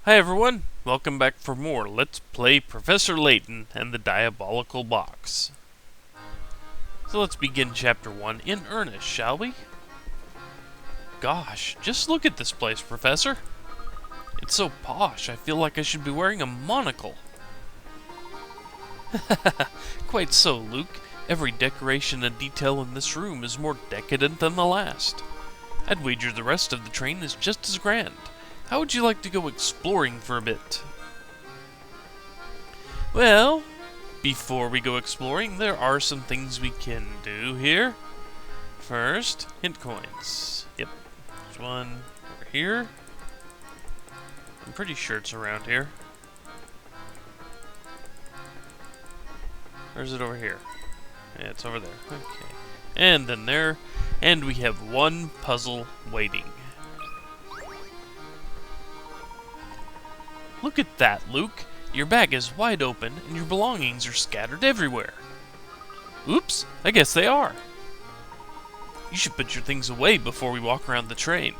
Hi everyone, welcome back for more Let's Play Professor Layton and the Diabolical Box. So let's begin Chapter 1 in earnest, shall we? Gosh, just look at this place, Professor. It's so posh, I feel like I should be wearing a monocle. Quite so, Luke. Every decoration and detail in this room is more decadent than the last. I'd wager the rest of the train is just as grand. How would you like to go exploring for a bit? Well, before we go exploring, there are some things we can do here. First, hint coins. Yep, there's one over here. I'm pretty sure it's around here. Or is it over here? Yeah, it's over there. Okay. And then there. And we have one puzzle waiting. Look at that, Luke. Your bag is wide open, and your belongings are scattered everywhere. Oops, I guess they are. You should put your things away before we walk around the train.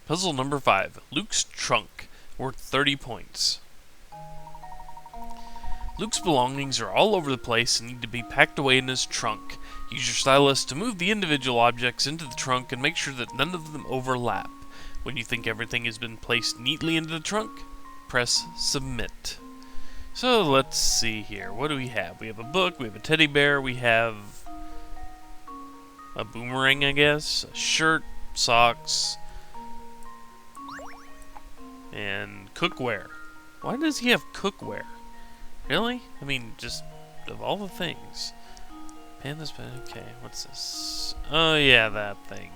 Puzzle number 5, Luke's trunk, worth 30 points. Luke's belongings are all over the place and need to be packed away in his trunk. Use your stylus to move the individual objects into the trunk and make sure that none of them overlap. When you think everything has been placed neatly into the trunk, press submit. So let's see here. What do we have? We have a book, we have a teddy bear, we have a boomerang, I guess, a shirt, socks, and cookware. Why does he have cookware? Really? I mean, just of all the things. Pandas, okay, what's this? Oh yeah, that thing.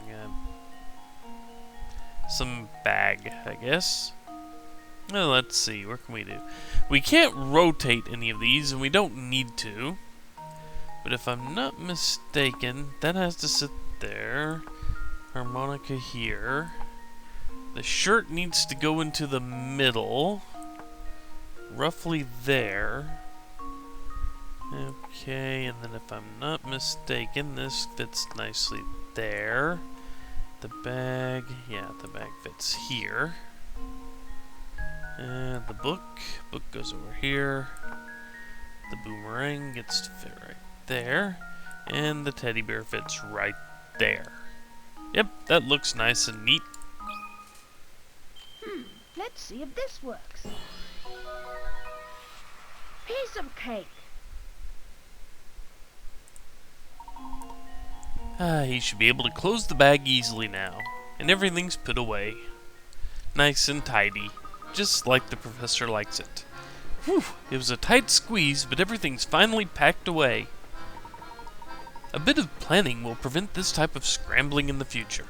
Some bag, I guess. Well, let's see, what can we do? We can't rotate any of these, and we don't need to. But if I'm not mistaken, that has to sit there. Harmonica here. The shirt needs to go into the middle. Roughly there. Okay, and then if I'm not mistaken, this fits nicely there. The bag, yeah, the bag fits here. And the book goes over here. The boomerang gets to fit right there. And the teddy bear fits right there. Yep, that looks nice and neat. Let's see if this works. Piece of cake. He should be able to close the bag easily now, and everything's put away. Nice and tidy, just like the professor likes it. Whew, it was a tight squeeze, but everything's finally packed away. A bit of planning will prevent this type of scrambling in the future.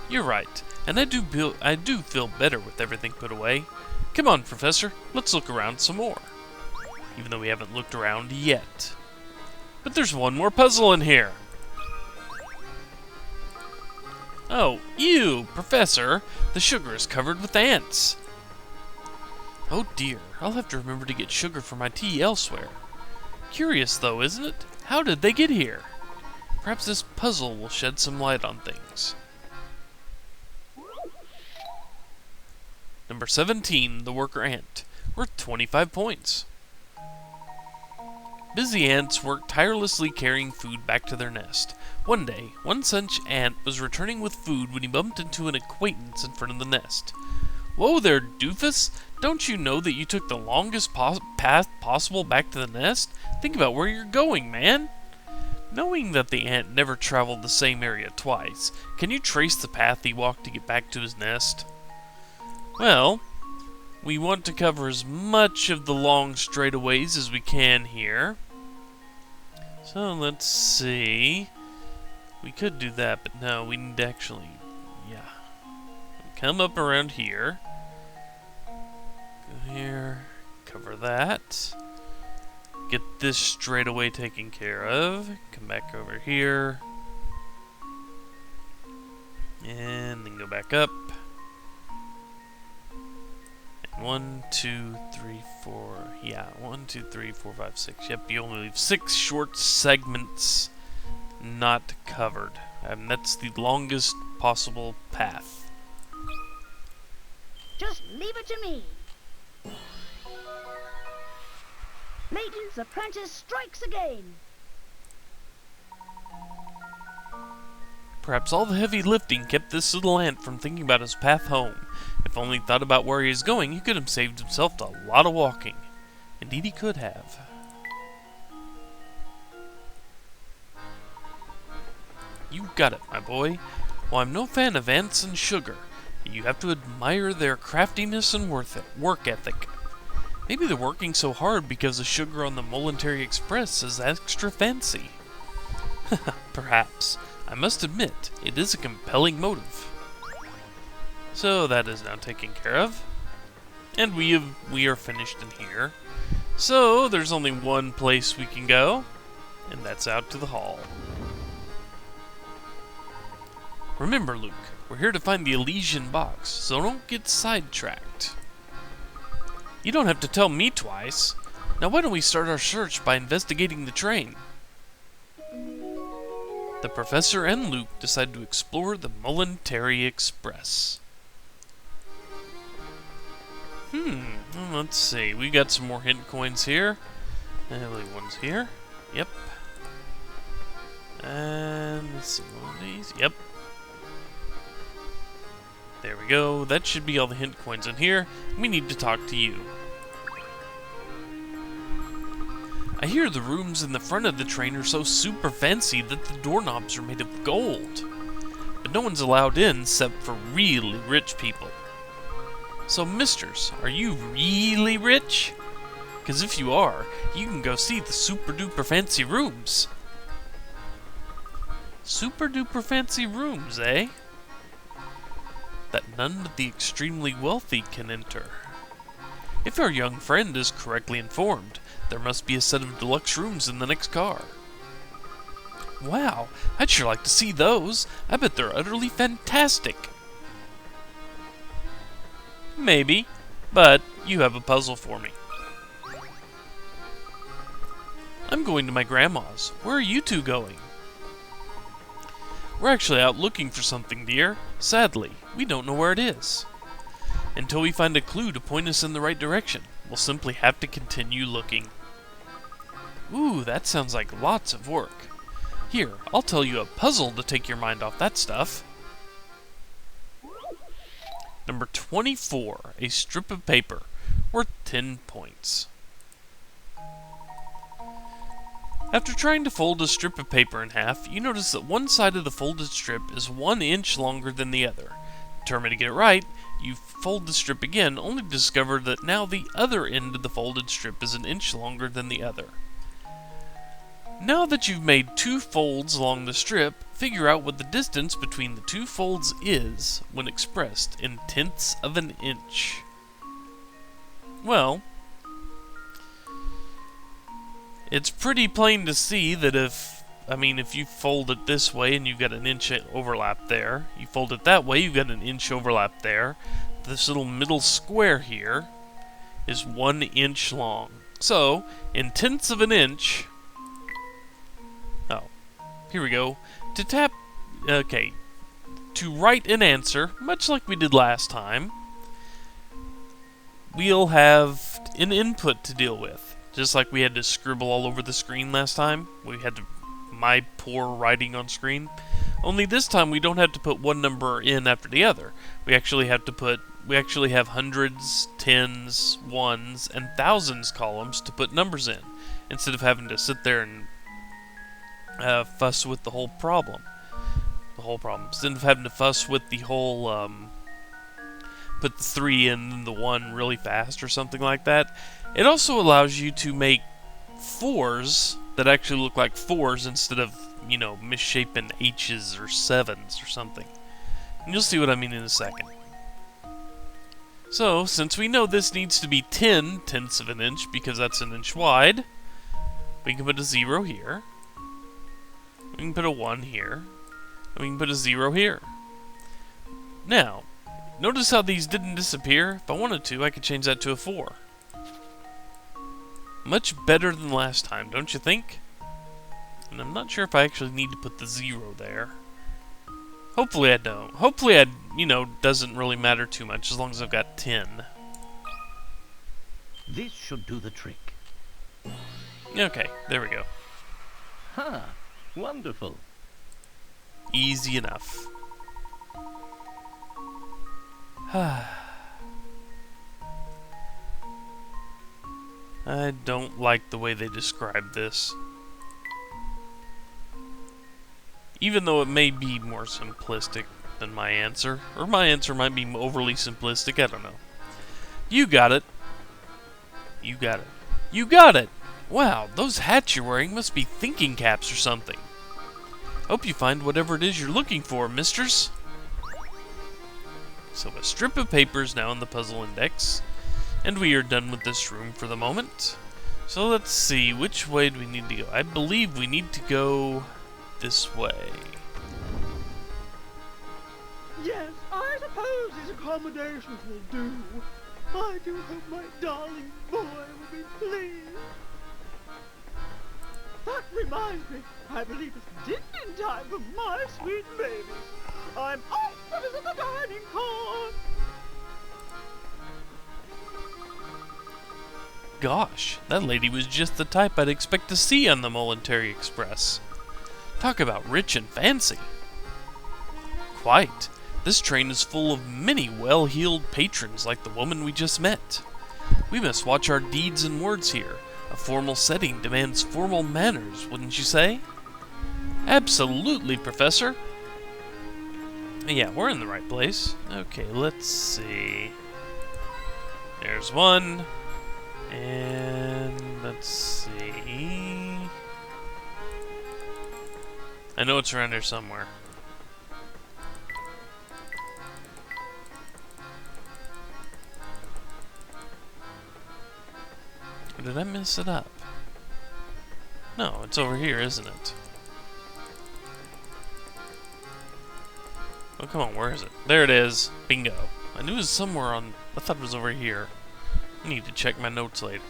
You're right, and I do feel better with everything put away. Come on, Professor, let's look around some more. Even though we haven't looked around yet. But there's one more puzzle in here. Oh, ew, Professor! The sugar is covered with ants! Oh dear, I'll have to remember to get sugar for my tea elsewhere. Curious though, isn't it? How did they get here? Perhaps this puzzle will shed some light on things. Number 17, the worker ant, worth 25 points. Busy ants work tirelessly carrying food back to their nest. One day, one such ant was returning with food when he bumped into an acquaintance in front of the nest. Whoa there, doofus! Don't you know that you took the longest path possible back to the nest? Think about where you're going, man! Knowing that the ant never traveled the same area twice, can you trace the path he walked to get back to his nest? Well, we want to cover as much of the long straightaways as we can here. So let's see. We could do that, but no, we need to actually, yeah. Come up around here. Go here, cover that. Get this straightaway taken care of. Come back over here. And then go back up. 1, 2, 3, 4, yeah, 1, 2, 3, 4, 5, 6. Yep, you only leave 6 short segments not covered. And that's the longest possible path. Just leave it to me. Layton's apprentice strikes again. Perhaps all the heavy lifting kept this little ant from thinking about his path home. If only he thought about where he is going, he could have saved himself a lot of walking. Indeed he could have. You got it, my boy. While I'm no fan of ants and sugar, you have to admire their craftiness and work ethic. Maybe they're working so hard because the sugar on the Momentary Express is extra fancy. Perhaps. I must admit, it is a compelling motive. So that is now taken care of. And we are finished in here. So there's only one place we can go, and that's out to the hall. Remember, Luke, we're here to find the Elysian box, so don't get sidetracked. You don't have to tell me twice. Now why don't we start our search by investigating the train? The professor and Luke decide to explore the Momentary Express. Let's see. We got some more hint coins here. One's here. Yep. And let's see, one of these. Yep. There we go. That should be all the hint coins in here. We need to talk to you. I hear the rooms in the front of the train are so super fancy that the doorknobs are made of gold. But no one's allowed in except for really rich people. So, misters, are you really rich? Because if you are, you can go see the super duper fancy rooms. Super duper fancy rooms, eh? That none of the extremely wealthy can enter. If our young friend is correctly informed, there must be a set of deluxe rooms in the next car. Wow, I'd sure like to see those. I bet they're utterly fantastic. Maybe, but you have a puzzle for me. I'm going to my grandma's. Where are you two going? We're actually out looking for something, dear. Sadly, we don't know where it is. Until we find a clue to point us in the right direction, we'll simply have to continue looking. Ooh, that sounds like lots of work. Here, I'll tell you a puzzle to take your mind off that stuff. Number 24, a strip of paper, worth 10 points. After trying to fold a strip of paper in half, you notice that one side of the folded strip is 1 inch longer than the other. Determined to get it right, you fold the strip again, only to discover that now the other end of the folded strip is 1 inch longer than the other. Now that you've made 2 folds along the strip, figure out what the distance between the 2 folds is when expressed in tenths of an inch. Well, it's pretty plain to see that if you fold it this way and you've got 1 inch overlap there, you fold it that way, you've got 1 inch overlap there, this little middle square here is 1 inch long. So, in tenths of an inch, here we go. To write an answer, much like we did last time, we'll have an input to deal with. Just like we had to scribble all over the screen last time. We had to, my poor writing on screen. Only this time we don't have to put one number in after the other. We actually have hundreds, tens, ones, and thousands columns to put numbers in, instead of having to sit there and fuss with the whole problem. Instead of having to fuss with the whole, put the 3 in and the 1 really fast or something like that. It also allows you to make 4s that actually look like 4s instead of, misshapen H's or 7s or something. And you'll see what I mean in a second. So, since we know this needs to be 10 tenths of an inch because that's 1 inch wide, we can put a 0 here. We can put a 1 here, and we can put a 0 here. Now, notice how these didn't disappear? If I wanted to, I could change that to a 4. Much better than last time, don't you think? And I'm not sure if I actually need to put the 0 there. Hopefully I don't. Hopefully doesn't really matter too much as long as I've got 10. This should do the trick. Okay, there we go. Ha! Wonderful. Easy enough. I don't like the way they describe this. Even though it may be more simplistic than my answer. Or my answer might be overly simplistic, I don't know. You got it. You got it. You got it! Wow, those hats you're wearing must be thinking caps or something. Hope you find whatever it is you're looking for, misters. So a strip of paper is now in the puzzle index. And we are done with this room for the moment. So let's see, which way do we need to go? I believe we need to go this way. Yes, I suppose these accommodations will do. I do hope my darling boy will be pleased. That reminds me, I believe it's dinner time for my sweet baby. I'm off to visit the dining car. Gosh, that lady was just the type I'd expect to see on the Momentary Express. Talk about rich and fancy. Quite. This train is full of many well-heeled patrons like the woman we just met. We must watch our deeds and words here. A formal setting demands formal manners, wouldn't you say? Absolutely, Professor. Yeah, we're in the right place. Okay, let's see. There's one. And let's see. I know it's around here somewhere. Or did I mess it up? No, it's over here, isn't it? Oh, come on, where is it? There it is. Bingo. I knew it was somewhere on... I thought it was over here. I need to check my notes later.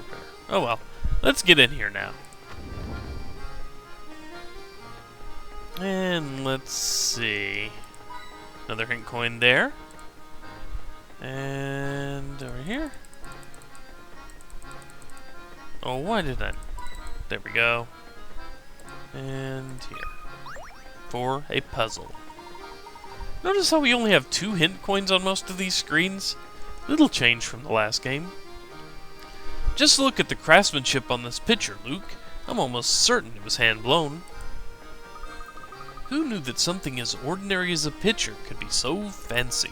Oh well. Let's get in here now. And let's see. Another hint coin there. And over here. Oh, why did I... There we go. And here. For a puzzle. Notice how we only have 2 hint coins on most of these screens? Little change from the last game. Just look at the craftsmanship on this picture, Luke. I'm almost certain it was hand-blown. Who knew that something as ordinary as a picture could be so fancy?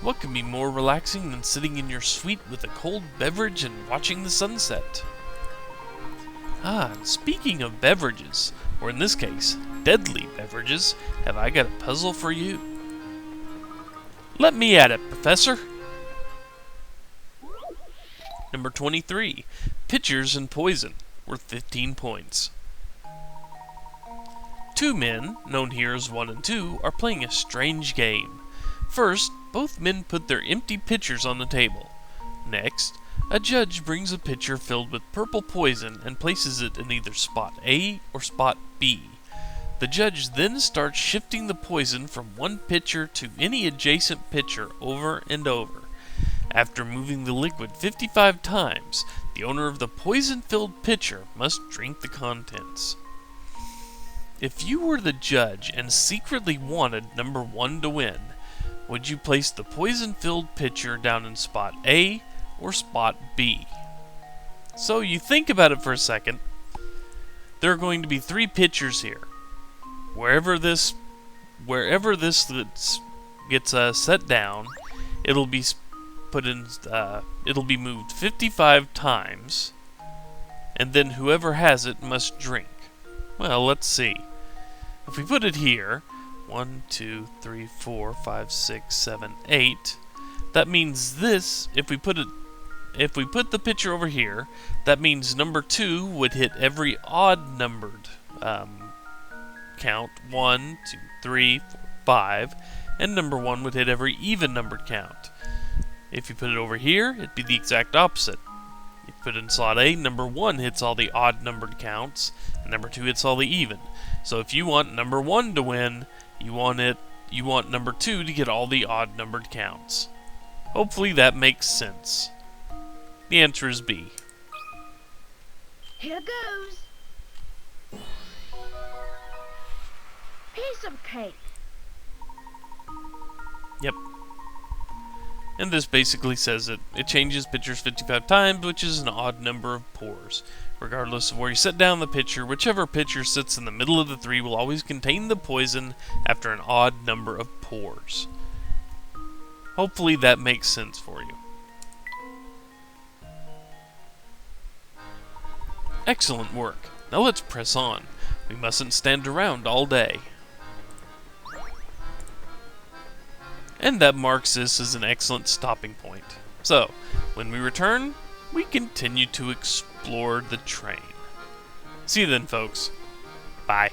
What could be more relaxing than sitting in your suite with a cold beverage and watching the sunset? Ah, and speaking of beverages, or in this case, deadly beverages, have I got a puzzle for you. Let me at it, Professor. Number 23, Pitchers and Poison, worth 15 points. 2 men, known here as 1 and 2, are playing a strange game. First, both men put their empty pitchers on the table. Next, a judge brings a pitcher filled with purple poison and places it in either spot A or spot B. The judge then starts shifting the poison from one pitcher to any adjacent pitcher over and over. After moving the liquid 55 times, the owner of the poison-filled pitcher must drink the contents. If you were the judge and secretly wanted number 1 to win, would you place the poison-filled pitcher down in spot A or spot B? So you think about it for a second. There are going to be 3 pitchers here. Wherever this gets set down, it'll be put in. It'll be moved 55 times, and then whoever has it must drink. Well, let's see. If we put it here, 1, 2, 3, 4, 5, 6, 7, 8. That means this. If we put the pitcher over here, that means number 2 would hit every odd numbered count. 1, 2, 3, 4, 5, and number 1 would hit every even numbered count. If you put it over here, it'd be the exact opposite. If you put it in slot A, number 1 hits all the odd numbered counts, and number 2 hits all the even. So if you want number 1 to win, You want number 2 to get all the odd numbered counts. Hopefully that makes sense. The answer is B. Here goes. Piece of cake. Yep. And this basically says it. It changes pitchers 55 times, which is an odd number of pours. Regardless of where you set down the pitcher, whichever pitcher sits in the middle of the 3 will always contain the poison after an odd number of pours. Hopefully that makes sense for you. Excellent work. Now let's press on. We mustn't stand around all day. And that marks this as an excellent stopping point. So, when we return, we continue to explore the train. See you then, folks. Bye.